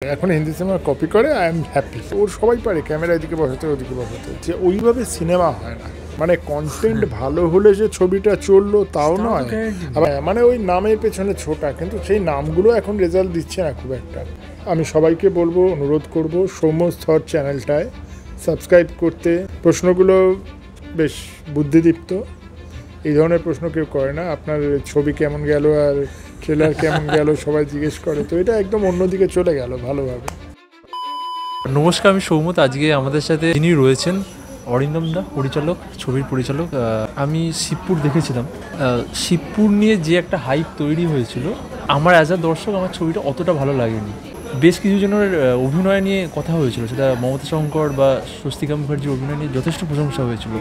এখন Hindi cinema copy করে I am happy. ওর সবাই পারে ক্যামেরা এদিকে বসাতে ওদিকে বসাতে, যে ওইভাবে সিনেমা হয় না। মানে কন্টেন্ট ভালো হলে যে ছবিটা চললো তাও নয়, মানে ওই নামের পেছনে ছোটা, কিন্তু সেই নামগুলো এখন রেজাল্ট দিচ্ছে না খুব একটা। আমি সবাইকে বলবো, অনুরোধ করব সৌম্যস থট চ্যানেলটায় সাবস্ক্রাইব করতে। প্রশ্নগুলো বেশ বুদ্ধিদীপ্ত, এই ধরনের প্রশ্ন কেউ করে না। আপনার ছবি কেমন গেল আর ট্রেলার কেমন গেল সবাই জিজ্ঞেস করে, তো এটা একদম অন্যদিকে চলে গেল ভালোভাবে। নমস্কার, আমি সৌমত। আজকে আমাদের সাথে যিনি রয়েছেন অরিন্দম দা, পরিচালক, ছবির পরিচালক। আমি শিবপুর দেখেছিলাম। শিবপুর নিয়ে যে একটা হাইপ তৈরি হয়েছিল, আমার অ্যাজ আ দর্শক আমার ছবিটা অতটা ভালো লাগেনি। বেশ কিছু জনের অভিনয় নিয়ে কথা হয়েছিল, সেটা মমতা শঙ্কর বা স্বস্তিকা মুখার্জির অভিনয় নিয়ে যথেষ্ট প্রশংসা হয়েছিল।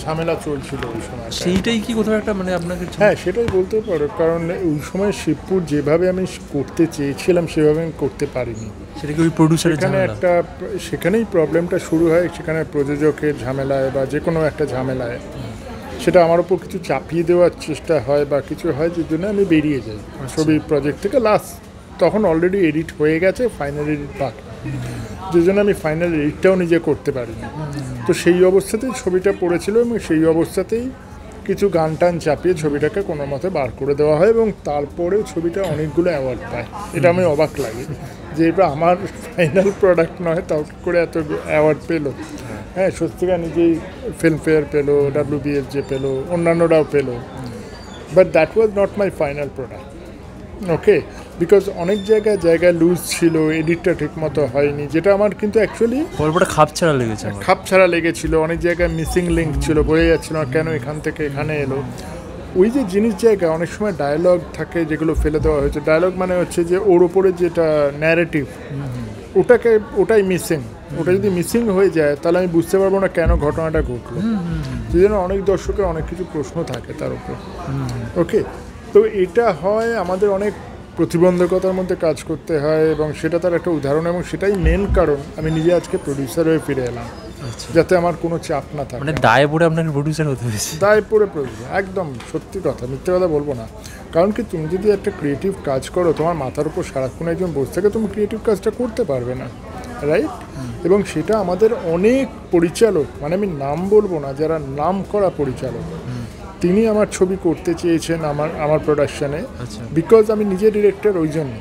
ঝামেলা চলছিল ওই সময়, সেইটাই কি কোথাও একটা মানে আপনাকে? হ্যাঁ, সেটাই বলতে পারো, কারণ ওই সময় শিবপুর যেভাবে আমি করতে চেয়েছিলাম সেভাবে আমি করতে পারিনি। সেটা কি ওই প্রডিউসারের এখানে একটা, সেখানেই প্রবলেমটা শুরু হয়। সেখানে প্রযোজকের ঝামেলায় বা যে কোনো একটা ঝামেলায় সেটা আমার উপর কিছু চাপিয়ে দেওয়ার চেষ্টা হয় বা কিছু হয়, যে জন্য আমি বেরিয়ে যাই ছবির প্রজেক্ট থেকে। লাস্ট তখন অলরেডি এডিট হয়ে গেছে, ফাইনাল এডিট বাকি, যে জন্য আমি ফাইনাল এডিটটাও নিজে করতে পারিনি। তো সেই অবস্থাতেই ছবিটা পড়েছিল এবং সেই অবস্থাতেই কিছু গান টান চাপিয়ে ছবিটাকে কোনো মতে বার করে দেওয়া হয় এবং তারপরে ছবিটা অনেকগুলো অ্যাওয়ার্ড পায়। এটা আমি অবাক লাগে যে এটা আমার ফাইনাল প্রোডাক্ট নয়, তাও করে এত অ্যাওয়ার্ড পেলো। হ্যাঁ, স্বস্তিকা নিজেই ফিল্মফেয়ার পেলো, WBFJ পেলো, অন্যান্যরাও পেলো, but that was not my final product. Okay, because অনেক জায়গায় লুজ ছিল, এডিটটা ঠিক মতো হয়নি, যেটা আমার কিন্তু অ্যাকচুয়ালি গল্পটা খাপ ছাড়া লেগেছিল। অনেক জায়গায় মিসিং লিঙ্ক ছিল, বোঝা যাচ্ছিল না কেন এখান থেকে এখানে এলো। ওই যে জিনিস জায়গা অনেক সময় ডায়লগ থাকে যেগুলো ফেলে দেওয়া হয়েছে। ডায়লগ মানে হচ্ছে যে ওর ওপরে যেটা ন্যারেটিভ, ওটাই মিসিং। ওটা যদি মিসিং হয়ে যায় তাহলে আমি বুঝতে পারবো না কেন ঘটনাটা ঘটলো। সেই জন্য অনেক দর্শকের অনেক কিছু প্রশ্ন থাকে তার উপর। ওকে, তো এটা হয় আমাদের অনেক প্রতিবন্ধকতার মধ্যে কাজ করতে হয় এবং সেটা তার একটা উদাহরণ, এবং সেটাই মেন কারণ আমি নিজে আজকে প্রডিউসার হয়ে ফিরে এলাম, যাতে আমার কোনো চাপ না থাকে। মানে দায়ে পড়ে আপনাকে প্রডিউসার হতে হয়েছে? দায়ে পড়ে প্রডিউসার, একদম সত্যি কথা, মিথ্যে কথা বলবো না। কারণ কি, তুমি যদি একটা ক্রিয়েটিভ কাজ করো, তোমার মাথার উপর সারাক্ষণ একজন বসে থাকে, তুমি ক্রিয়েটিভ কাজটা করতে পারবে না, রাইট? এবং সেটা আমাদের অনেক পরিচালক, মানে আমি নাম বলবো না, যারা নাম করা পরিচালক, তিনি আমার ছবি করতে চেয়েছেন আমার প্রোডাকশানে, বিকজ আমি নিজে ডিরেক্টর। ওই জন্য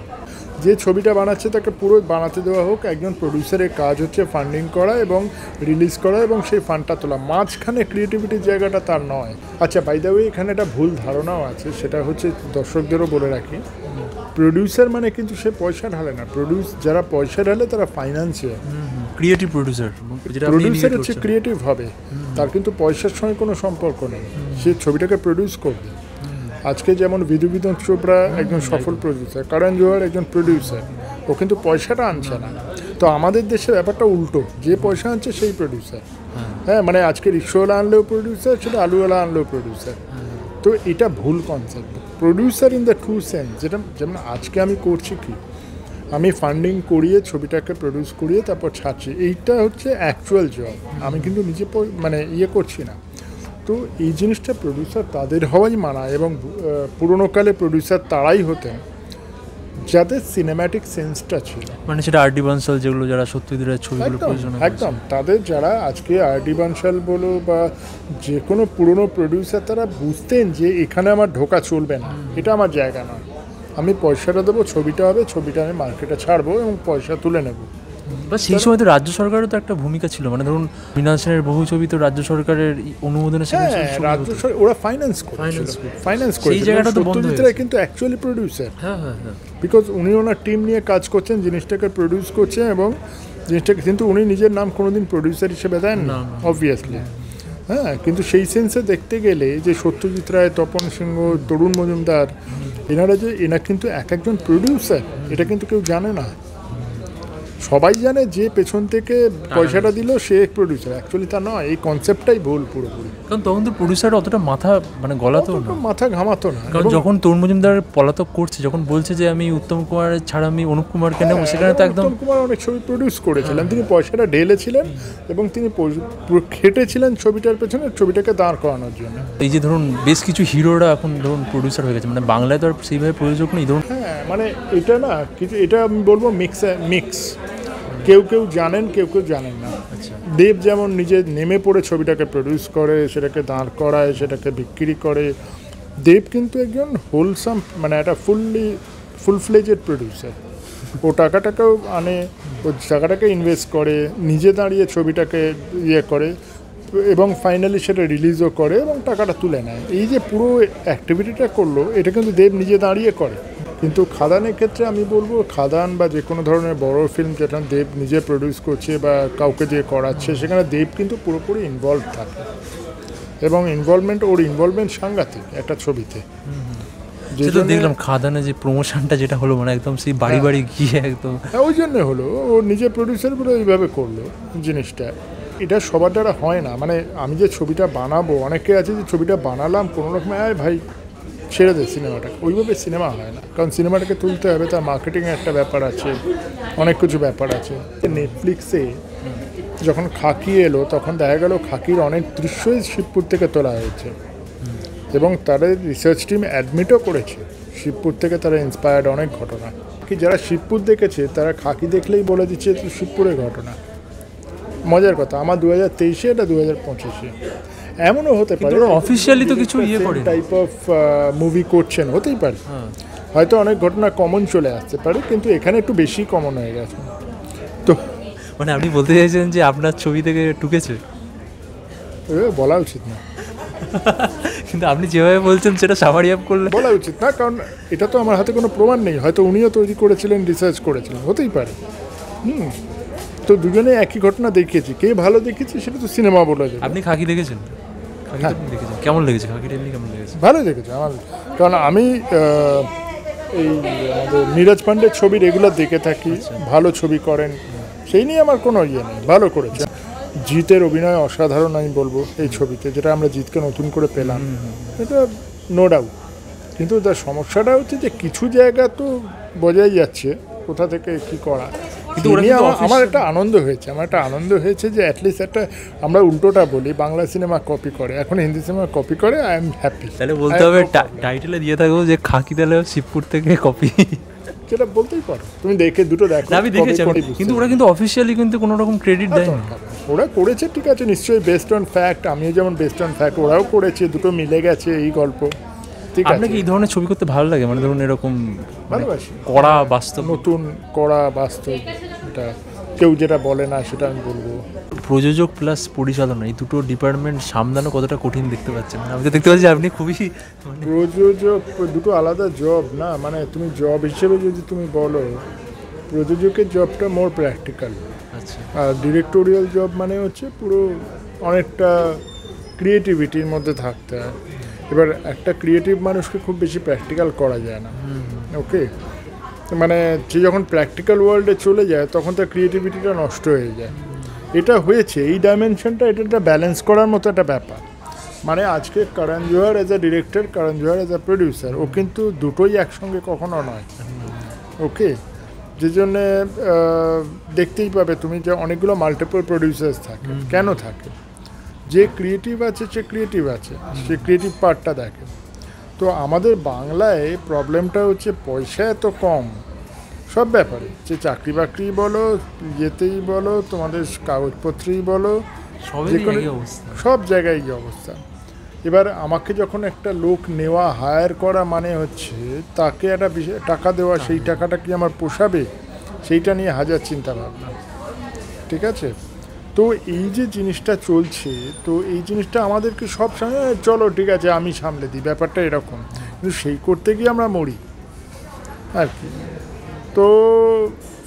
যে ছবিটা বানাচ্ছে তাকে পুরো বানাতে দেওয়া হোক। একজন প্রডিউসারের কাজ হচ্ছে ফান্ডিং করা এবং রিলিজ করা এবং সেই ফান্ডটা তোলা, মাঝখানে ক্রিয়েটিভিটির জায়গাটা তার নয়। আচ্ছা, বাই দ্য ওয়ে, এখানে একটা ভুল ধারণাও আছে, সেটা হচ্ছে দর্শকদেরও বলে রাখি, প্রডিউসার মানে কিন্তু সে পয়সা ঢালে না। যারা পয়সা ঢালে তারা ফাইন্যান্সিয়াল। ক্রিয়েটিভ প্রডিউসার হচ্ছে ক্রিয়েটিভ হবে, তার কিন্তু পয়সার সঙ্গে কোনো সম্পর্ক নেই। সে ছবিটাকে প্রডিউস করবে। আজকে যেমন বিধু চোপড়া একজন সফল প্রডিউসার, করণ জোহর একজন প্রডিউসার, ও কিন্তু পয়সাটা আনছে না। তো আমাদের দেশে ব্যাপারটা উল্টো, যে পয়সা আনছে সেই প্রডিউসার। হ্যাঁ, মানে আজকে রিক্সাওয়ালা আনলেও প্রডিউসার, সেটা আলুওয়ালা আনলেও প্রডিউসার। তো এটা ভুল concept. Producer in the true sense, যেমন আজকে আমি করছি কি, আমি ফান্ডিং করিয়ে ছবিটাকে প্রডিউস করিয়ে তারপর ছাড়ছি, এইটা হচ্ছে অ্যাকচুয়াল জব। আমি কিন্তু নিজে মানে করছি না। তো এই জিনিসটা প্রডিউসার তাদের হওয়াই মানায়, এবং পুরোনো কালে প্রডিউসার তারাই হতেন যাদের সিনেম্যাটিক সেন্সটা ছিল। মানে সেটা আর ডি বানসাল, যেগুলো যারা সত্যজিতের ছবিগুলো পরিচালনা করেছে, একদম তাদের, যারা আজকে আর ডি বানসাল বলো বা যে কোনো পুরনো প্রডিউসার, তারা বুঝতেন যে এখানে আমার ঢোকা চলবে না, এটা আমার জায়গা নয়। আমি পয়সাটা দেবো, ছবিটা হবে, ছবিটা আমি মার্কেটে ছাড়বো এবং পয়সা তুলে নেবো। বা সেই সময় তো রাজ্য সরকারেরও তো একটা ভূমিকা ছিল। মানে ধরুন মৃণাল সেনের বহু ছবি তো রাজ্য সরকারের অনুমোদনে, রাজ্য সরকার ওরা ফাইন্যান্স করে, সেই জায়গাটা তো বন্ধ হয়েছে। কিন্তু অ্যাকচুয়ালি প্রডিউসার, বিকজ উনি ওনার টিম নিয়ে কাজ করছেন, জিনিসটাকে প্রডিউস করছেন এবং জিনিসটাকে, কিন্তু উনি নিজের নাম কোনোদিন প্রডিউসার হিসেবে দেন না, অবভিয়াসলি। হ্যাঁ, কিন্তু সেই সেন্সে দেখতে গেলে যে সত্যজিৎ রায়, তপন সিংহ, তরুণ মজুমদার, এনারা কিন্তু একজন প্রডিউসার, এটা কিন্তু কেউ জানে না। সবাই জানে যে পেছন থেকে পয়সাটা দিল সে প্রডিউসার, অ্যাকচুয়ালি তা নয়। এই কনসেপ্টটাই ভুল পুরোপুরি। কারণ তখন তো প্রডিউসার অতটা মাথা গলাতো না, মাথা ঘামাতো না। কারণ যখন তরুণ মজুমদার পলাতক করছে, যখন বলছে যে আমি উত্তম কুমার ছাড়া আমি অনুপ কুমারকে নেবো, সেখানে তো একদম উত্তম কুমার অনেক ছবি প্রডিউস করেছিলেন, তিনি পয়সাটা ঢেলেছিলেন এবং তিনি খেটেছিলেন ছবিটার পেছনে, ছবিটাকে দাঁড় করানোর জন্য। এই যে ধরুন বেশ কিছু হিরোরা এখন ধরুন প্রডিউসার হয়ে গেছে, মানে বাংলায় তো আর সেইভাবে প্রযোজক নেই ধরুন। হ্যাঁ, মানে এটা না কিছু, এটা আমি বলবো মিক্স। কেউ কেউ জানেন, কেউ কেউ জানেন না। আচ্ছা, দেব যেমন নিজে নেমে পড়ে ছবিটাকে প্রডিউস করে, সেটাকে দাঁড় করায়, সেটাকে বিক্রি করে। দেব কিন্তু একজন হোলসাম, মানে একটা ফুল ফ্লেজেড প্রডিউসার। ও টাকাটাকেও আনে, ও টাকাটাকে ইনভেস্ট করে, নিজে দাঁড়িয়ে ছবিটাকে ইয়ে করে এবং ফাইনালি সেটা রিলিজও করে এবং টাকাটা তুলে নেয়। এই যে পুরো অ্যাক্টিভিটিটা করলো, এটা কিন্তু দেব নিজে দাঁড়িয়ে করে। কিন্তু খাদানের ক্ষেত্রে আমি বলবো, খাদান বা যে কোনো ধরনের বড় ফিল্ম যেটা দেব নিজে প্রডিউস করছে বা কাউকে দিয়ে করাচ্ছে, সেখানে দেব কিন্তু পুরোপুরি ইনভলভ থাকে এবং ইনভলভমেন্ট সাংঘাতিক একটা ছবিতে। যেটা দেখলাম খাদানে যে প্রমোশনটা যেটা হলো, মানে একদম সেই বাড়ি বাড়ি গিয়ে একদম, ওই জন্যে হলো, ও নিজে প্রডিউসার বলে এইভাবে করলো জিনিসটা। এটা সবার দ্বারা হয় না। মানে আমি যে ছবিটা বানাবো, অনেকে আছে যে ছবিটা বানালাম কোনো রকমে, আয় ভাই ছেড়ে দে সিনেমাটা, ওইভাবে সিনেমা হয় না। কারণ সিনেমাটাকে তুলতে হবে, তার মার্কেটিংয়ের একটা ব্যাপার আছে, অনেক কিছু ব্যাপার আছে। নেটফ্লিক্সে যখন খাকি এলো, তখন দেখা গেল খাকির অনেক দৃশ্যই শিবপুর থেকে তোলা হয়েছে এবং তাদের রিসার্চ টিম অ্যাডমিটও করেছে শিবপুর থেকে তারা ইন্সপায়ার্ড অনেক ঘটনা। কি যারা শিবপুর দেখেছে তারা খাকি দেখলেই বলে দিচ্ছে শিবপুরের ঘটনা। মজার কথা, আমার 2023-এ, এটা 2025-এ। এমনও হতে পারে অফিসিয়ালি তো কিছু ইয়ে করে টাইপ অফ মুভি করছেন, হতেই পারে। হয়তো অনেক ঘটনা কমন চলে আসতে পারে, কিন্তু এখানে একটু বেশি কমন হয়ে গেছে। তো মানে আপনি বলতে চাইছেন যে আপনার ছবি থেকে টুকেছে? বলা উচিত না, কিন্তু আপনি যেভাবে বলছেন সেটা সামারি আপ করলে বলা উচিত না, কারণ এটা তো আমার হাতে কোনো প্রমাণ নেই। হয়তো উনিও তৈরি করেছিলেন, রিসার্চ করেছিলেন, হতেই পারে। তো দুজনে একই ঘটনা দেখিয়েছি, কে ভালো দেখেছি সেটা তো সিনেমা বলা যাবে। আপনি খাকি দেখেছেন? খাকি আপনি দেখেছেন, কেমন লেগেছে খাকিটা? এমনি কেমন লেগেছে? ভালো দেখেছি আমার, কারণ আমি এই আমাদের নীরজ পান্ডের ছবি রেগুলার দেখে থাকি, ভালো ছবি করেন, সেই নিয়ে আমার কোনো ইয়ে নেই, ভালো করেছে। জিতের অভিনয় অসাধারণ আমি বলবো এই ছবিতে, যেটা আমরা জিতকে নতুন করে পেলাম, এটা নো ডাউট। কিন্তু তার সমস্যাটা হচ্ছে যে কিছু জায়গা তো বোঝাই যাচ্ছে কোথা থেকে কি করা। কিন্তু আমার একটা আনন্দ হয়েছে যে অ্যাটলিস্ট একটা, আমরা উল্টোটা বলি, বাংলা সিনেমা কপি করে, এখন হিন্দি সিনেমা কপি করে, আই এম হ্যাপি। তাহলে বলতে হবে টাইটেলে দিয়ে থাকবো যে খাকি তাহলে শিবপুর থেকে কপি, সেটা বলতেই পারো, তুমি দেখে দুটো দেখো। আমি দেখেছি, কিন্তু ওরা কিন্তু অফিসিয়ালি কিন্তু কোনো রকম ক্রেডিট দেয়নি। ওরা করেছে ঠিক আছে, নিশ্চয়ই বেস্ট অন ফ্যাক্ট, আমিও যেমন বেস্ট অন ফ্যাক্ট, ওরাও করেছে, দুটো মিলে গেছে এই গল্প। ঠিক আছে, আপনাকে এই ধরনের ছবি করতে ভালো লাগে? মানে ধরুন এরকম ভালোবাসি, কড়া বাস্তব, নতুন কড়া বাস্তব, এটা কেউ যেটা বলে না সেটা আমি বলবো। প্রযোজক প্লাস পরিচালনা, এই দুটো ডিপার্টমেন্ট সামলানো কতটা কঠিন দেখতে পাচ্ছেন? আমি তো দেখতে পাচ্ছি আপনি খুবই, প্রযোজক দুটো আলাদা জব না, মানে তুমি জব হিসেবে যদি তুমি বলো, প্রযোজকের জবটা মোর প্র্যাকটিক্যাল। আচ্ছা, আর ডিরেক্টোরিয়াল জব মানে হচ্ছে পুরো অনেকটা ক্রিয়েটিভিটির মধ্যে থাকতে হয়। এবার একটা ক্রিয়েটিভ মানুষকে খুব বেশি প্র্যাকটিক্যাল করা যায় না, ওকে? মানে যে যখন প্র্যাকটিক্যাল ওয়ার্ল্ডে চলে যায় তখন তার ক্রিয়েটিভিটিটা নষ্ট হয়ে যায়। এটা হয়েছে, এই ডাইমেনশনটা, এটা একটা ব্যালেন্স করার মতো একটা ব্যাপার। মানে আজকে Karan Johar as a director, Karan Johar as a producer, ও কিন্তু দুটোই একসঙ্গে কখনো নয়, ওকে? যে জন্যে দেখতেই পাবে তুমি যে অনেকগুলো মাল্টিপল প্রডিউসার্স থাকে। কেন থাকে? যে ক্রিয়েটিভ আছে সে ক্রিয়েটিভ পার্টটা দেখে। তো আমাদের বাংলায় প্রবলেমটা হচ্ছে পয়সা এত কম সব ব্যাপারে, যে চাকরি বাকরি বলো, ইয়েতেই বলো, তোমাদের কাগজপত্রেই বলো, সব জায়গায় এই অবস্থা। এবার আমাকে যখন একটা লোক নেওয়া, হায়ার করা, মানে হচ্ছে তাকে একটা টাকা দেওয়া, সেই টাকাটা কি আমার পোষাবে, সেইটা নিয়ে হাজার চিন্তা ভাবনা। ঠিক আছে, তো এই যে জিনিসটা চলছে, তো এই জিনিসটা আমাদেরকে সব সময়, চলো ঠিক আছে আমি সামলে দিই, ব্যাপারটা এরকম। কিন্তু সেই করতে গিয়ে আমরা মরি আর কি। তো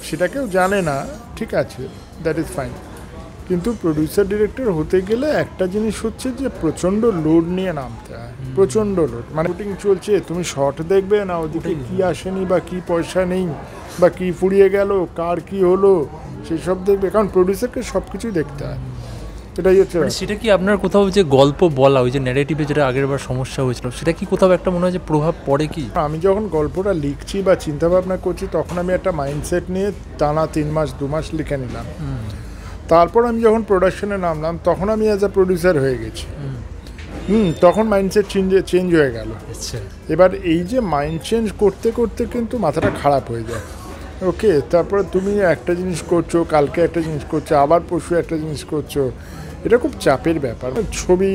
সেটা কেউ জানে না, ঠিক আছে, দ্যাট ইজ ফাইন। কিন্তু প্রডিউসার ডিরেক্টর হতে গেলে একটা জিনিস হচ্ছে যে প্রচণ্ড লোড নিয়ে নামতে হয়, প্রচণ্ড লোড। মানে শুটিং চলছে, তুমি শর্ট দেখবে না, ওদিকে কী আসেনি বা কী পয়সা নেই বা কী ফুরিয়ে গেল, কার কী হলো, সেই সব দেখবে, কারণ প্রডিউসারকে সব কিছুই দেখতে হয়। এটাই হচ্ছে। সেটা কি আপনার কোথাও যে গল্প বলা, ওই যে ন্যারেটিভে যেটা আগের বার সমস্যা হয়েছিল, সেটা কি কোথাও একটা মনে হয় যে প্রভাব পড়ে কি? আমি যখন গল্পটা লিখছি বা চিন্তাভাবনা করছি, তখন আমি একটা মাইন্ডসেট নিয়ে টানা 3 মাস 2 মাস লিখে নিলাম। তারপর আমি যখন প্রোডাকশনে নামলাম, তখন আমি অ্যাজ আ প্রডিউসার হয়ে গেছি। তখন মাইন্ডসেট চেঞ্জ হয়ে গেল। আচ্ছা, এবার এই যে মাইন্ড চেঞ্জ করতে করতে কিন্তু মাথাটা খারাপ হয়ে যায়। ওকে, তারপরে তুমি একটা জিনিস করছো, কালকে একটা জিনিস করছো, আবার পরশু একটা জিনিস করছো, এটা খুব চাপের ব্যাপার। ছবি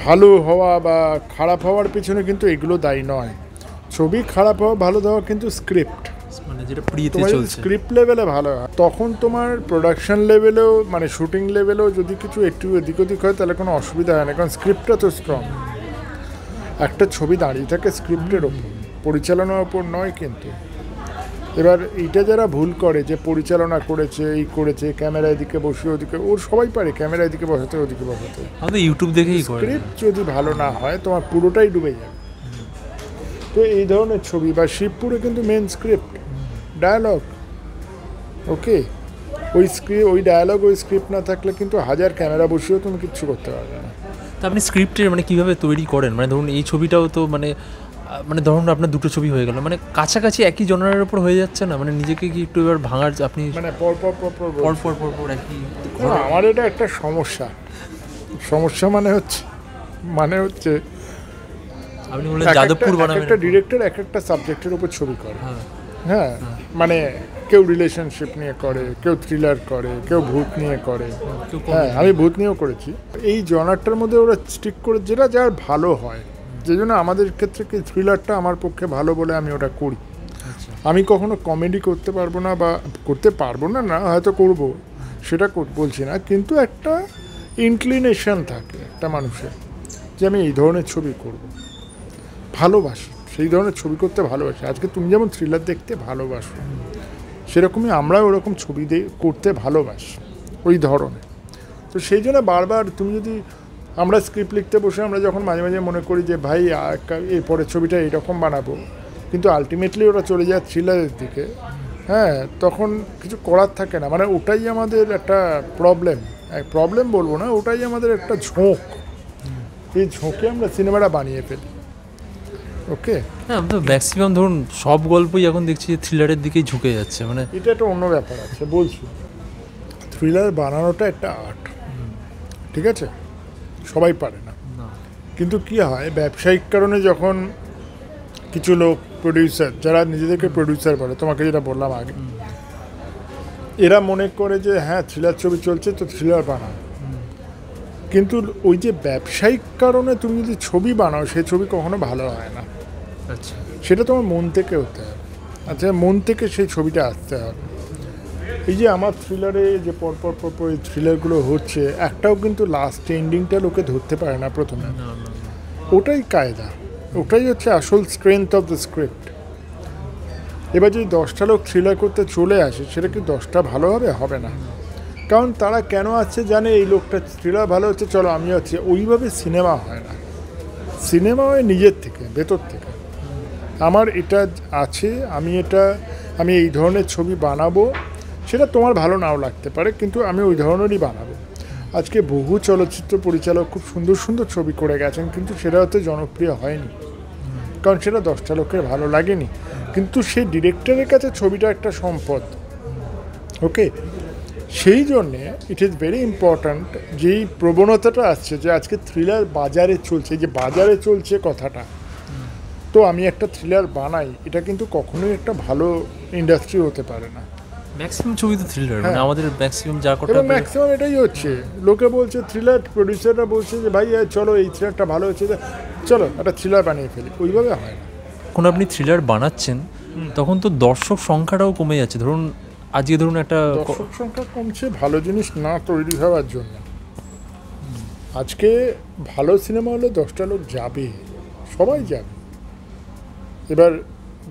ভালো হওয়া বা খারাপ হওয়ার পেছনে কিন্তু এগুলো দায়ী নয়। ছবি খারাপ হওয়া ভালো দেওয়া কিন্তু স্ক্রিপ্ট, মানে যেটা প্রিতে তোমার চলছে। স্ক্রিপ্ট লেভেলে ভালো হয়, তখন তোমার প্রোডাকশন লেভেলেও মানে শুটিং লেভেলেও যদি কিছু একটু এদিক ওদিক হয় তাহলে কোনো অসুবিধা হয় না, কারণ স্ক্রিপ্টটা তো স্ট্রং। একটা ছবি দাঁড়িয়ে থাকে স্ক্রিপ্টের ওপর, পরিচালনার ওপর নয়। কিন্তু এবার এইটা যারা ভুল করে যে পরিচালনা করেছে, এই করেছে, ক্যামেরা এদিকে বসে ওদিকে, ওর সবাই পারে ক্যামেরা এদিকে বসাতে ওদিকে বসাতে। আমাদের ইউটিউব দেখেই করে। স্ক্রিপ্ট যদি ভালো না হয় তোমার পুরোটাই ডুবে যাবে। তো এই ধরনের ছবি বা শিবপুরে কিন্তু মেন স্ক্রিপ্ট, ডায়ালগ। ওকে, ওই ডায়ালগ ওই স্ক্রিপ্ট না থাকলে কিন্তু হাজার ক্যামেরা বসেও তুমি কিচ্ছু করতে পারবে না। তা আপনি স্ক্রিপ্টের মানে কীভাবে তৈরি করেন? মানে ধরুন এই ছবিটাও তো মানে ধরুন আপনার দুটো ছবি হয়ে গেল, মানে কাছাকাছি একই জনারের উপর হয়ে যাচ্ছে না? মানে নিজেকে কি একটু এবার ভাঙার আপনি মানে পর একই আমার এটা একটা সমস্যা মানে হচ্ছে আপনি বললেন যাদবপুর বানাবেন। একটা ডিরেক্টর এক একটা সাবজেক্টের উপর ছবি করে। হ্যাঁ, মানে কেউ রিলেশনশিপ নিয়ে করে, কেউ থ্রিলার করে, কেউ ভূত নিয়ে করে। হ্যাঁ, আমি ভূত নিয়েও করেছি। এই জনারটার মধ্যে ওরা স্টিক করে যেটা যার ভালো হয়, যে জন্য আমাদের ক্ষেত্রে কি থ্রিলারটা আমার পক্ষে ভালো বলে আমি ওটা করি। আমি কখনো কমেডি করতে পারবো না, বা করতে পারবো না না হয়তো করব, সেটা বলছি না, কিন্তু একটা ইনক্লিনেশন থাকে একটা মানুষের যে আমি এই ধরনের ছবি করব, ভালোবাসি সেই ধরনের ছবি করতে ভালোবাসি। আজকে তুমি যেমন থ্রিলার দেখতে ভালোবাসো, সেরকমই আমরাও ওরকম ছবি করতে ভালোবাসি ওই ধরনের। তো সেই জন্য বারবার তুমি যদি আমরা স্ক্রিপ্ট লিখতে বসে আমরা যখন মাঝে মাঝে মনে করি যে ভাই এই পরের ছবিটা এইরকম বানাবো, কিন্তু আলটিমেটলি ওরা চলে যায় থ্রিলারের দিকে, হ্যাঁ, তখন কিছু করার থাকে না। মানে ওটাই আমাদের একটা প্রবলেম বলবো না, ওটাই আমাদের একটা ঝোঁক। এই ঝোঁকে আমরা সিনেমাটা বানিয়ে ফেলি। ওকে, হ্যাঁ, তো ম্যাক্সিমাম ধরুন সব গল্পই এখন দেখছি থ্রিলারের দিকেই ঝুঁকে যাচ্ছে। মানে এটা একটা অন্য ব্যাপার আছে, বলছি থ্রিলার বানানোটা একটা আর্ট, ঠিক আছে, সবাই পারে না। কিন্তু কি হয়, ব্যবসায়িক কারণে যখন কিছু লোক প্রডিউসার, যারা নিজেদেরকে প্রডিউসার বলে, তোমাকে যেটা বললাম আগে, এরা মনে করে যে হ্যাঁ থ্রিলার ছবি চলছে তো থ্রিলার বানাও, কিন্তু ওই যে ব্যবসায়িক কারণে তুমি যদি ছবি বানাও সেই ছবি কখনো ভালো হয় না। আচ্ছা, সেটা তোমার মন থেকে হতে হবে। আচ্ছা, মন থেকে সেই ছবিটা আসতে হবে। এই যে আমার থ্রিলারে যে পরপর এই থ্রিলারগুলো হচ্ছে, একটাও কিন্তু লাস্ট এন্ডিংটা লোকে ধরতে পারে না প্রথমে। ওটাই কায়দা, ওটাই হচ্ছে আসল স্ট্রেংথ অফ দ্য স্ক্রিপ্ট। এবার যদি 10টা লোক থ্রিলার করতে চলে আসে, সেটা কি 10টা ভালো হবে না। কারণ তারা কেন আছে জানে, এই লোকটা থ্রিলার ভালো হচ্ছে, চলো আমি হচ্ছে। ওইভাবে সিনেমা হয় না, সিনেমা হয় নিজের থেকে, ভেতর থেকে। আমার এটা আছে, আমি এই ধরনের ছবি বানাবো, সেটা তোমার ভালো নাও লাগতে পারে, কিন্তু আমি ওই ধরনেরই বানাবো। আজকে বহু চলচ্চিত্র পরিচালক খুব সুন্দর সুন্দর ছবি করে গেছেন, কিন্তু সেটা হয়তো জনপ্রিয় হয়নি, কারণ সেটা 10টা লোকের ভালো লাগেনি। কিন্তু সেই ডিরেক্টরের কাছে ছবিটা একটা সম্পদ। ওকে, সেই জন্যে ইট ইজ ভেরি ইম্পর্ট্যান্ট যেই প্রবণতাটা আসছে যে আজকে থ্রিলার বাজারে চলছে, যে বাজারে চলছে কথাটা, তো আমি একটা থ্রিলার বানাই, এটা কিন্তু কখনোই একটা ভালো ইন্ডাস্ট্রি হতে পারে না। ম্যাক্সিমাম ছবি তো থ্রিলার, মানে আমাদের ম্যাক্সিমাম যা কথা ম্যাক্সিমাম এটাই হচ্ছে। লোকে বলছে থ্রিলার, প্রডিউসাররা বলছে যে ভাই চলো এই থ্রিলারটা ভালো হচ্ছে, চলো একটা থ্রিলার বানিয়ে ফেলি, ওইভাবে হয় না। যখন আপনি থ্রিলার বানাচ্ছেন তখন তো দর্শক সংখ্যাটাও কমে যাচ্ছে। ধরুন আজকে ধরুন একটা দর্শক সংখ্যা কমছে ভালো জিনিস না তৈরি হওয়ার জন্য। আজকে ভালো সিনেমা হলে 10টা লোক যাবে, সবাই যাবে। এবার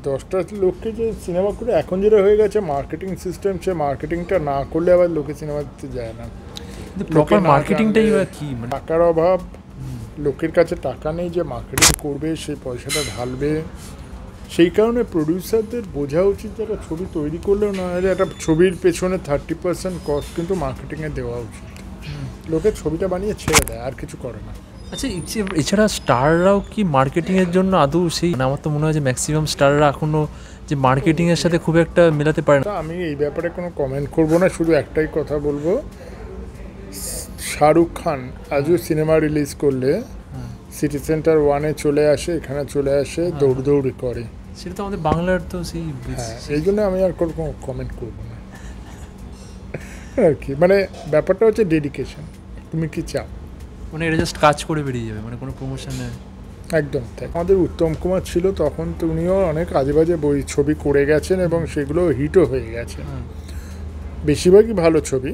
10টা লোককে যে সিনেমা করে, এখন যেটা হয়ে গেছে মার্কেটিং সিস্টেম, সে মার্কেটিংটা না করলে আবার লোকে সিনেমা দিতে যায় না। প্রপার মার্কেটিংটাই কি, টাকার অভাব, লোকের কাছে টাকা নেই যে মার্কেটিং করবে, সেই পয়সাটা ঢালবে। সেই কারণে প্রডিউসারদের বোঝা উচিত যে একটা ছবি তৈরি করলেও না হলে একটা ছবির পেছনে 30% কস্ট কিন্তু মার্কেটিংয়ে দেওয়া উচিত। লোকের ছবিটা বানিয়ে ছেড়ে দেয়, আর কিছু করে না। আচ্ছা, এছাড়া স্টাররাও কি মার্কেটিংয়ের জন্য আদৌ সেই, আমার তো মনে হয় যে ম্যাক্সিমাম স্টাররা এখনও যে মার্কেটিংয়ের সাথে খুব একটা মেলাতে পারে না। আমি এই ব্যাপারে কোনো কমেন্ট করবো না, শুধু একটাই কথা বলবো, শাহরুখ খান আজও সিনেমা রিলিজ করলে সিটি সেন্টার 1-এ চলে আসে, এখানে চলে আসে, দৌড়দৌড়ি করে। সেটা তো আমাদের বাংলার তো সেই হ্যাঁ, এই জন্য আমি আর কোনো কমেন্ট করবো না আর কি। মানে ব্যাপারটা হচ্ছে ডেডিকেশন, তুমি কি চাও। মানে এটা জাস্ট কাজ করে বেরিয়ে যাবে, মানে কোনো প্রমোশনে। একদম তাই। আমাদের উত্তম কুমার ছিল তখন, তো উনিও অনেক আজে বাজে বই ছবি করে গেছেন এবং সেগুলো হিটও হয়ে গেছে, বেশিরভাগই ভালো ছবি,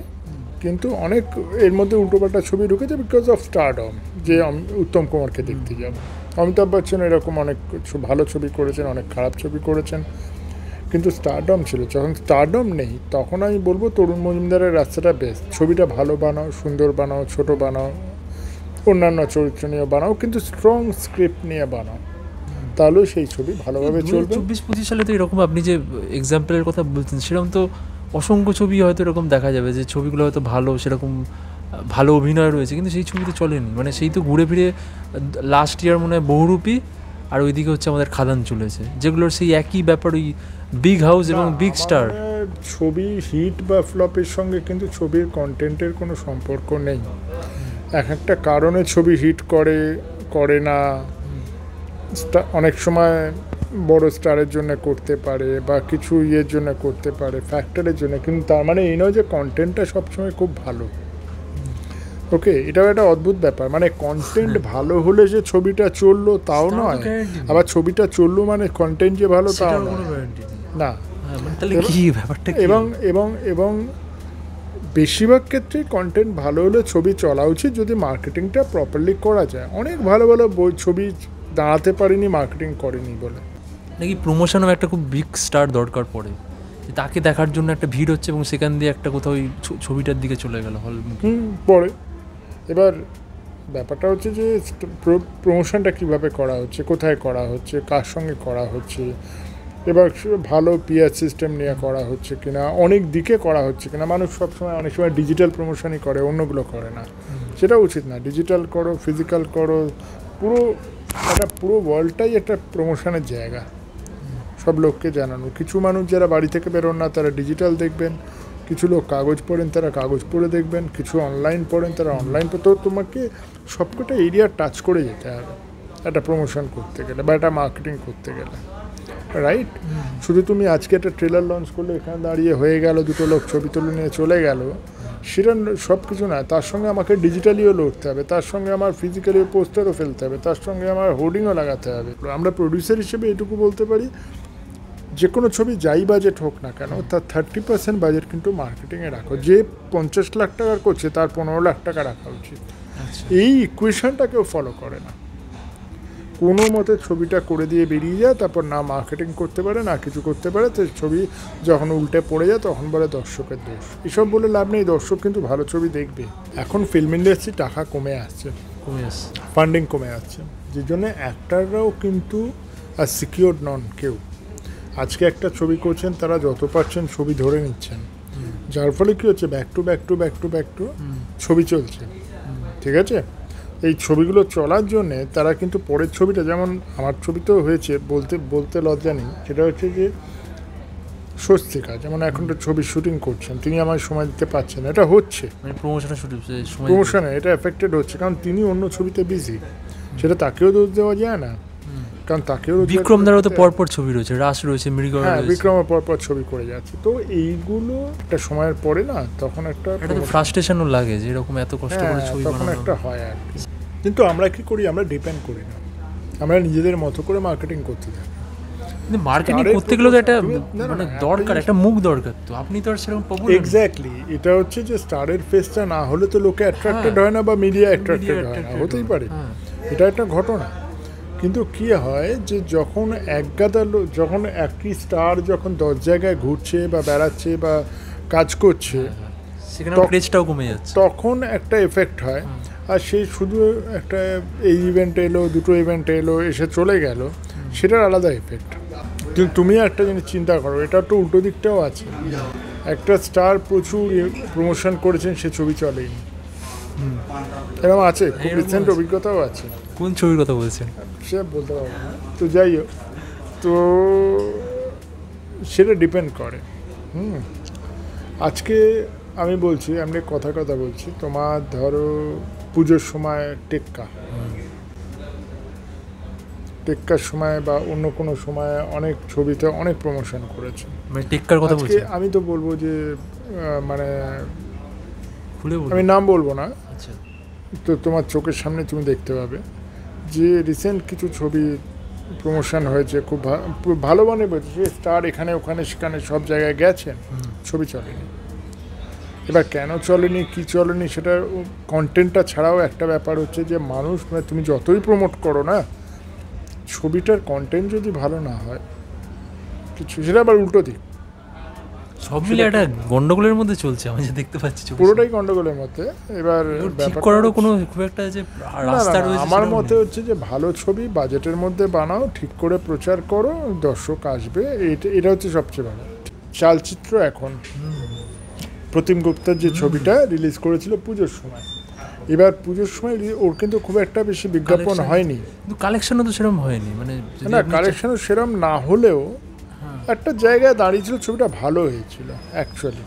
কিন্তু অনেক এর মধ্যে উল্টোপাল্টা ছবি ঢুকেছে বিকজ অফ স্টারডম, যে উত্তম কুমারকে দেখতে যাব। অমিতাভ বচ্চন এরকম অনেক ভালো ছবি করেছেন, অনেক খারাপ ছবি করেছেন, কিন্তু স্টারডম ছিল। যখন স্টারডম নেই তখন আমি বলবো তরুণ মজুমদারের রাস্তাটা বেস্ট। ছবিটা ভালো বানাও, সুন্দর বানাও, ছোট বানাও, অন্যান্য চরিত্র নিয়ে বানাও, কিন্তু স্ট্রং স্ক্রিপ্ট নিয়ে বানাও, তাহলেও সেই ছবি ভালোভাবে চলবে। 24-25 সালে তো এরকম আপনি যে এক্সাম্পলের কথা বলছেন, সেরকম তো অসংখ্য ছবি হয়তো এরকম দেখা যাবে যে ছবিগুলো হয়তো ভালো, সেরকম ভালো অভিনয় রয়েছে, কিন্তু সেই ছবি তো চলেনি। মানে সেই তো ঘুরে ফিরে লাস্ট ইয়ার মনে হয় বহুরূপী, আর ওইদিকে হচ্ছে আমাদের খাদান চলেছে, যেগুলোর সেই একই ব্যাপার, ওই বিগ হাউস এবং বিগ স্টার। ছবি হিট বা ফ্লপের সঙ্গে কিন্তু ছবির কন্টেন্টের কোনো সম্পর্ক নেই। এক একটা কারণে ছবি হিট করে না, অনেক সময় বড় স্টারের জন্য করতে পারে বা কিছু ইয়ের জন্য করতে পারে, ফ্যাক্টরের জন্য, কিন্তু তার মানে এই নয় যে কন্টেন্টটা সবসময় খুব ভালো। ওকে, এটাও একটা অদ্ভুত ব্যাপার, মানে কন্টেন্ট ভালো হলে যে ছবিটা চললো তাও নয়, আবার ছবিটা চললো মানে কন্টেন্ট যে ভালো তাও নয় না। এবং বেশিরভাগ ক্ষেত্রে কন্টেন্ট ভালো হলে ছবি চলা উচিত, যদি মার্কেটিংটা প্রপারলি করা যায়। অনেক ভালো ভালো ছবি দাঁড়াতে পারেনি মার্কেটিং করেনি বলে। নাকি প্রমোশনও একটা খুব বিগ স্টার দরকার পড়ে, তাকে দেখার জন্য একটা ভিড় হচ্ছে এবং সেখান দিয়ে একটা কোথাও ওই ছবিটার দিকে চলে গেল হল পরে। এবার ব্যাপারটা হচ্ছে যে প্রমোশনটা কীভাবে করা হচ্ছে, কোথায় করা হচ্ছে, কার সঙ্গে করা হচ্ছে, এবার ভালো পিআর সিস্টেম নিয়ে করা হচ্ছে কিনা, অনেক দিকে করা হচ্ছে কিনা। মানুষ সবসময় অনেক সময় ডিজিটাল প্রমোশনই করে, অন্যগুলো করে না, সেটা উচিত না। ডিজিটাল করো, ফিজিক্যাল করো, পুরো ওয়ার্ল্ডটাই একটা প্রমোশনের জায়গা, সব লোককে জানানো। কিছু মানুষ যারা বাড়ি থেকে বেরোন না তারা ডিজিটাল দেখবেন, কিছু লোক কাগজ পড়েন তারা কাগজ পড়ে দেখবেন, কিছু অনলাইন পড়েন তারা অনলাইন। তো তোমাকে সবকটা এরিয়া টাচ করে যেতে হবে একটা প্রমোশন করতে গেলে বা একটা মার্কেটিং করতে গেলে, রাইট? শুধু তুমি আজকে একটা ট্রেলার লঞ্চ করলে এখানে দাঁড়িয়ে হয়ে গেল, দুটো লোক ছবি তুলে নিয়ে চলে গেল, সেটা সব কিছু না। তার সঙ্গে আমাকে ডিজিটালিও লড়তে হবে, তার সঙ্গে আমার ফিজিক্যালি পোস্টারও ফেলতে হবে, তার সঙ্গে আমার হোর্ডিংও লাগাতে হবে। আমরা প্রডিউসার হিসেবে এটুকু বলতে পারি, যে কোনো ছবি যাই বাজেট হোক না কেন, তার 30% বাজেট কিন্তু মার্কেটিংয়ে রাখো। যে 50 লাখ টাকার করছে তার 15 লাখ টাকা রাখা উচিত। এই ইকুয়েশনটা কেউ ফলো করে না, কোনো মতে ছবিটা করে দিয়ে বেরিয়ে যায়, তারপর না মার্কেটিং করতে পারে না কিছু করতে পারে, তো ছবি যখন উল্টে পড়ে যায় তখন বলে দর্শকের দোষ। এসব বলে লাভ নেই, দর্শক কিন্তু ভালো ছবি দেখবে। এখন ফিল্ম ইন্ডাস্ট্রি টাকা কমে আসছে, ফান্ডিং কমে আসছে, যে জন্য অ্যাক্টাররাও কিন্তু আর সিকিউর নন কেউ। আজকে একটা ছবি করছেন, তারা যত পারছেন ছবি ধরে নিচ্ছেন, যার ফলে কী হচ্ছে, ব্যাক টু ছবি চলছে, ঠিক আছে? এই ছবিগুলো চলার জন্যে তারা কিন্তু পরের ছবিটা, যেমন আমার ছবিতেও হয়েছে, বলতে লজ্জা নেই, সেটা হচ্ছে যে স্বস্তিকা যেমন এখন তো ছবি শুটিং করছেন, তিনি আমার সময় দিতে পারছেন, এটা হচ্ছে প্রমোশনে এটা এফেক্টেড হচ্ছে, কারণ তিনি অন্য ছবিতে বিজি, সেটা তাকেও দোষ দেওয়া যায় না, কারণ তাকেও বিক্রমদারও তো পরপর ছবি রয়েছে, রাস রয়েছে, মৃগ, হ্যাঁ বিক্রমের পরপর ছবি করে যাচ্ছে। তো এইগুলো একটা সময়ের পরে না তখন একটা ফ্রাস্ট্রেশনও লাগে যে এরকম এত কষ্ট করে ছবি তখন একটা হয় আর কি। কিন্তু আমরা কি করি, আমরা ডিপেন্ড করি না, আমরা নিজেদের মতো করে মার্কেটিং করতে থাকি। কিন্তু মার্কেটিং করতে গেলে তো একটা মানে দরকার, একটা মুখ দরকার, তো আপনি তো আর সেরকম পপুলার। এক্স্যাক্টলি, এটা হচ্ছে যে স্টারের ফেসটা না হলে তো লোকে অ্যাট্রাক্টেড হয় না বা মিডিয়া অ্যাট্রাক্টেড হয় না, হতেই পারে, এটা একটা ঘটনা। কিন্তু কি হয় যে যখন একগাদা লোক, যখন একই স্টার যখন 10 জায়গায় ঘুরছে বা বেড়াচ্ছে বা কাজ করছে, তখন একটা এফেক্ট হয়। আর সেই শুধু একটা এই ইভেন্ট এলো, দুটো ইভেন্ট এলো, এসে চলে গেল, সেটার আলাদা এফেক্ট। কিন্তু তুমি একটা জিনিস চিন্তা করো, এটা তো উল্টো দিকটাও আছে। একটা স্টার প্রচুর প্রমোশন করেছেন, সে ছবি চলেনি, এরকম আছে, খুব রিসেন্ট অভিজ্ঞতাও আছে। কোন ছবির কথা বলছেন সে বলতে পারবো না, তো যাই হোক, তো সেটা ডিপেন্ড করে। আজকে আমি বলছি, আমি কথা বলছি, তোমার ধরো পুজোর সময় টেক্কা, টেক্কার সময় বা অন্য কোনো সময় অনেক ছবিতে অনেক প্রমোশন করেছে। মানে টেক্কার কথা আজকে বলছেন? আমি তো বলবো যে মানে খুলে বলুন। আমি নাম বলবো না, আচ্ছা, তো তোমার চোখের সামনে তুমি দেখতে পাবে যে রিসেন্ট কিছু ছবি প্রমোশন হয়েছে, খুব ভালো মানে বলছে স্টার এখানে ওখানে সেখানে সব জায়গায় গেছেন, ছবি চলেনি। এবার কেন চলেনি, কি চলেনি, সেটা কন্টেন্টটা ছাড়াও একটা ব্যাপার হচ্ছে যে মানুষ, মানে তুমি যতই প্রমোট করো না, ছবিটার কন্টেন্ট যদি ভালো না হয় কিছু, সেটা আবার উল্টো দিক, সব মিলে একটা গন্ডগোলের মধ্যে চলছে আমি যে দেখতে পাচ্ছি ছবির পুরোটাই গন্ডগোলের মধ্যে। এবার ঠিক ব্যাপারটা করারও কোনো খুব একটা যে না, রাস্তা না, রয়েছে আমার সেটাও মতে নেই। হচ্ছে যে ভালো ছবি বাজেটের মধ্যে বানাও, ঠিক করে প্রচার করো, দর্শক আসবে, এটা হচ্ছে সবচেয়ে ভালো। চালচিত্র এখন প্রতিম গুপ্তার যে ছবিটা রিলিজ করেছিল পুজোর সময়, এবার পুজোর সময় ওর কিন্তু খুব একটা বেশি বিজ্ঞাপন Collection- হয়নি, কিন্তু কালেকশনও তো সেরকম হয়নি, মানে যদি না আপনি কালেকশনও সেরম না হলেও হ্যাঁ। একটা জায়গায় দাঁড়িয়েছিল, ছবিটা ভালো হয়েছিল অ্যাকচুয়ালি।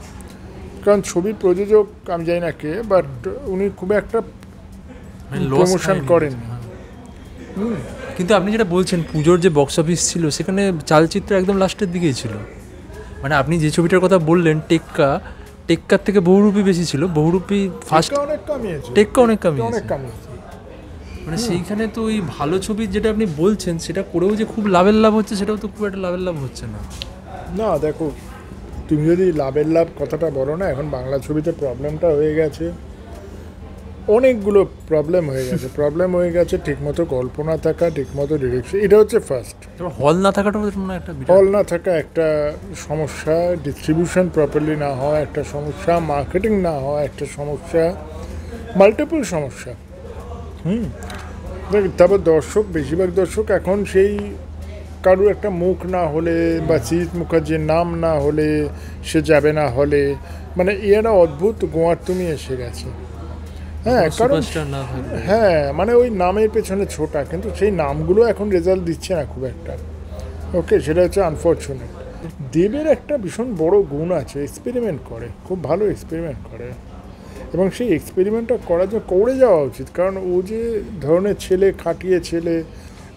কারণ ছবির প্রযোজক আমি জানি না কে, বাট উনি খুব একটা মানে loss প্রমোশন খায়নি। করেননি। হ্যাঁ। কিন্তু আপনি যেটা বলছেন পুজোর যে বক্স অফিস ছিল সেখানে চালচিত্র একদম লাস্টের দিকেই ছিল। মানে আপনি যে ছবিটার কথা বললেন টেক্কার থেকে বহুরূপী বেশি ছিল, বহুরূপী ফার্স্ট, টেক্কা অনেক কামিয়েছে, টেক্কা অনেক কামিয়েছে। অনেক কামিয়েছে। মানে সেইখানে তো ওই ভালো ছবি যেটা আপনি বলছেন সেটা করেও যে খুব লাভের লাভ হচ্ছে, সেটাও তো খুব একটা লাভের লাভ হচ্ছে না। না দেখো, তুমি যদি লাভের লাভ কথাটা বলো না, এখন বাংলা ছবিতে প্রবলেমটা হয়ে গেছে, অনেকগুলো প্রবলেম হয়ে গেছে। প্রবলেম হয়ে গেছে ঠিকমতো গল্প না থাকা, ঠিকমতো ডিরেকশন, এটা হচ্ছে ফার্স্ট। এবার হল না থাকাটাও মনে হয় একটা বিরাট- হল না থাকা একটা সমস্যা, ডিস্ট্রিবিউশন প্রপারলি না হওয়া একটা সমস্যা, মার্কেটিং না হওয়া একটা সমস্যা, মাল্টিপল সমস্যা। তারপর দর্শক, বেশিরভাগ দর্শক এখন সেই কারুর একটা মুখ না হলে বা সিরিজ মুখার্জির নাম না হলে সে যাবে না হলে, মানে এরা অদ্ভুত গোয়ার তুমি এসে গেছে। হ্যাঁ, কারণ সুপারস্টার না থাকলে হ্যাঁ, মানে ওই নামের পেছনে ছোটা, কিন্তু সেই নামগুলো এখন রেজাল্ট দিচ্ছে না খুব একটা। ওকে, সেটা হচ্ছে আনফর্চুনেট। দেবের একটা ভীষণ বড় গুণ আছে, এক্সপেরিমেন্ট করে, খুব ভালো এক্সপেরিমেন্ট করে, এবং সেই এক্সপেরিমেন্টটা করার জন্য করে যাওয়া উচিত। কারণ ও যে ধরনের ছেলে, খাটিয়ে ছেলে,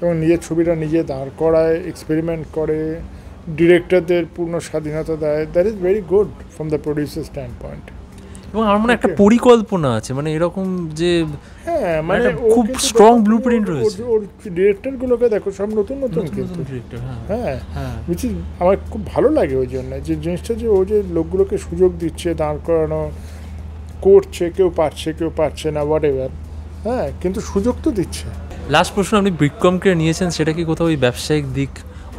এবং নিজের ছবিটা নিজে দাঁড় করায়, এক্সপেরিমেন্ট করে, ডিরেক্টরদের পূর্ণ স্বাধীনতা দেয়, that is very good from the producer stand point. এবং আমার মনে হয় একটা পরিকল্পনা আছে, মানে এরকম যে হ্যাঁ, মানে একটা ও খুব কিন্তু strong দেখো, blueprint ওর- রয়েছে। ওর ডিরেক্টরগুলোকে দেখো, সব নতুন নতুন কিন্তু। ডিরেক্টর। হ্যাঁ, হ্যাঁ, উইচ ইজ আমার খুব ভালো লাগে ওই জন্য, যে জিনিসটা যে ও যে লোকগুলোকে সুযোগ দিচ্ছে, দাঁড় করানো করছে, কেউ পারছে না, হোয়াট এভার, হ্যাঁ, কিন্তু সুযোগ তো দিচ্ছে। লাস্ট প্রশ্ন, আপনি বিক্রমকে নিয়েছেন, সেটা কি কোথাও ওই ব্যবসায়িক দিক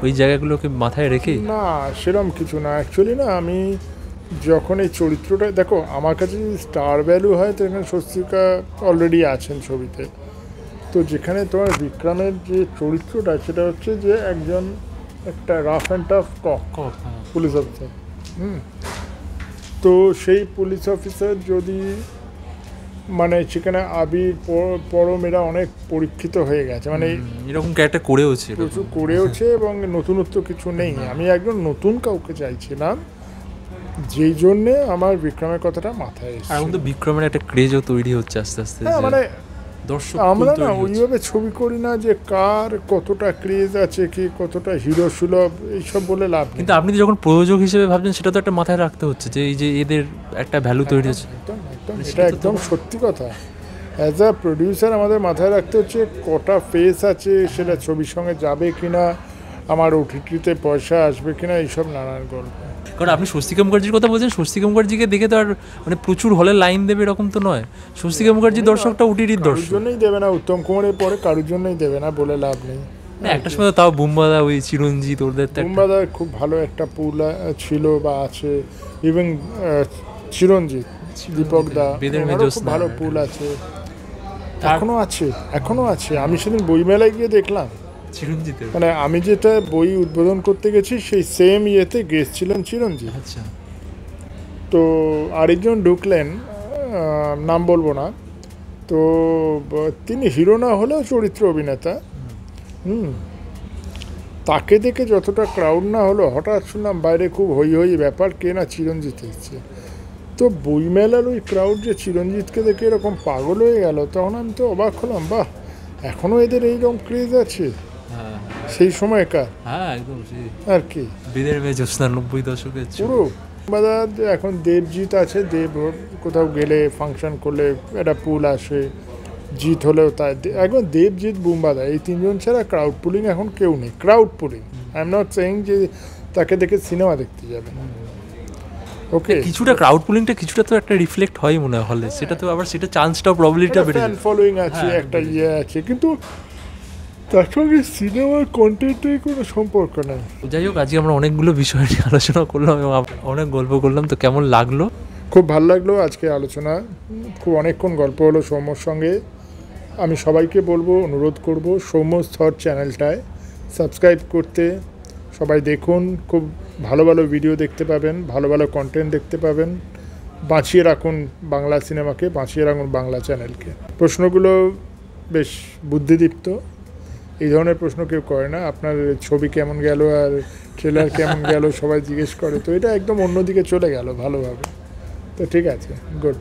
ওই জায়গাগুলোকে মাথায় রেখে? না, সেরকম কিছু না অ্যাকচুয়ালি। না, আমি যখন এই চরিত্রটা, দেখো আমার কাছে যদি স্টার ভ্যালু হয় তো এখানে স্বস্তিকা অলরেডি আছেন ছবিতে। তো যেখানে তোমার বিক্রমের যে চরিত্রটা, সেটা হচ্ছে যে একজন একটা rough and tough police officer. তো সেই পুলিশ অফিসার যদি, মানে সেখানে আবির পরমেরা অনেক পরীক্ষিত হয়ে গেছে, মানে এরকম ক্যারেক্টার করেওছে প্রচুর করেওছে, এবং নতুনত্ব কিছু নেই। আমি একজন নতুন কাউকে চাইছিলাম, যেই জন্যে আমার বিক্রমের কথাটা মাথায় এখন এসেছে। তো বিক্রমের একটা ক্রেজও তৈরি হচ্ছে আস্তে আস্তে, হ্যাঁ, যে মানে দর্শক আমরা তৈরি না হচ্ছে। ওইভাবে ছবি করি না যে কার কতটা ক্রেজ আছে, কি কতটা হিরো সুলভ, এইসব বলে লাভ নেই। কিন্তু আপনি তো যখন প্রযোজক হিসেবে ভাবছেন, সেটা তো একটা মাথায় রাখতে হচ্ছে যে এই যে এদের একটা ভ্যালু তৈরি হচ্ছে। একদম একদম, মানে এটা সেটা তো একদম সত্যি কথা। অ্যাজ আ প্রডিউসার আমাদের মাথায় রাখতে হচ্ছে কটা ফেস আছে, সেটা ছবির সঙ্গে যাবে কিনা, আমার ওটিটিতে পয়সা আসবে কিনা, এইসব নানান গল্প। কারণ আপনি স্বস্তিকা মুখার্জির কথা বলছেন, স্বস্তিকা মুখার্জিকে দেখে তো আর মানে প্রচুর হলে লাইন দেবে এরকম তো নয়। স্বস্তিকা মুখার্জির দর্শকটা ওটিটির কারোর দর্শক। জন্যই দেবে না, উত্তম কুমারের পরে কারোর জন্যই দেবে না বলে লাভ নেই। না, একটা সময় তো তাও বুম্বাদা, ওই চিরঞ্জিত, ওদের তো একটা- বুম্বাদার খুব ভালো একটা পুল ছিল বা আছে, ইভেন চিরঞ্জিত, দীপক দা, বেদের ওনারও মেজোস খুব না। ভালো পুল আছে, এখনো আছে। আমি সেদিন বইমেলায় গিয়ে দেখলাম, চিরঞ্জিতের। মানে আমি যেটা বই উদ্বোধন করতে গেছি সেই সেম ইয়েতে গেস্ট ছিলেন চিরঞ্জিত। আচ্ছা, তো আরেকজন ঢুকলেন, নাম বলবো না, তো তিনি হিরো না হলেও চরিত্র অভিনেতা। তাকে দেখে যতটা ক্রাউড না হলো, হঠাৎ শুনলাম বাইরে খুব হই হই ব্যাপার, কে না চিরঞ্জিত এসছে। তো বইমেলার ওই ক্রাউড যে চিরঞ্জিতকে দেখে এরকম পাগল হয়ে গেল, তখন আমি তো অবাক হলাম, বাহ, এখনও এদের এইরকম ক্রেজ আছে। সেই সময়কার হ্যাঁ একদম সেই আর কি বেদের মেয়ে জ্যোৎস্না 90 দশকের ছবি। পুরো বাজার এখন দেবজিৎ আছে, দেব কোথাও গেলে ফাংশন করলে একটা পুল আসে, জিৎ হলেও তাই এখন দেবজিৎ বুম্বাদা এই তিনজন ছাড়া ক্রাউড পুলিং এখন কেউ নেই। Crowd pooling I am not saying যে তাকে দেখে সিনেমা দেখতে যাবে, ওকে কিছুটা ক্রাউড পুলিংটা কিছুটা তো একটা রিফ্লেক্ট হয় মনে হয় হলে, সেটা তো আবার সেটা চান্সটাও প্রবাবিলিটিটা বেড়ে ফ্যান যায়। ফলোয়িং আছে, হ্যাঁ, একটা ইয়ে আছে, কিন্তু তার সঙ্গে সিনেমার কন্টেন্টের কোনো সম্পর্ক নেই। যাই হোক, আজকে আমরা অনেকগুলো বিষয় নিয়ে আলোচনা করলাম এবং অনেক গল্প করলাম, তো কেমন লাগলো? খুব ভালো লাগলো আজকে আলোচনা, খুব অনেকক্ষণ গল্প হলো সৌম্যর সঙ্গে। আমি সবাইকে বলবো, অনুরোধ করব সৌম্য's থট চ্যানেলটায় সাবস্ক্রাইব করতে। সবাই দেখুন, খুব ভালো ভালো ভিডিও দেখতে পাবেন, ভালো ভালো কন্টেন্ট দেখতে পাবেন। বাঁচিয়ে রাখুন বাংলা সিনেমাকে, বাঁচিয়ে রাখুন বাংলা চ্যানেলকে। প্রশ্নগুলো বেশ বুদ্ধিদীপ্ত, এই ধরনের প্রশ্ন কেউ করে না। আপনার ছবি কেমন গেল আর ট্রেলার কেমন গেল সবাই জিজ্ঞেস করে, তো এটা একদম অন্যদিকে চলে গেল ভালোভাবে। তো ঠিক আছে, গুড।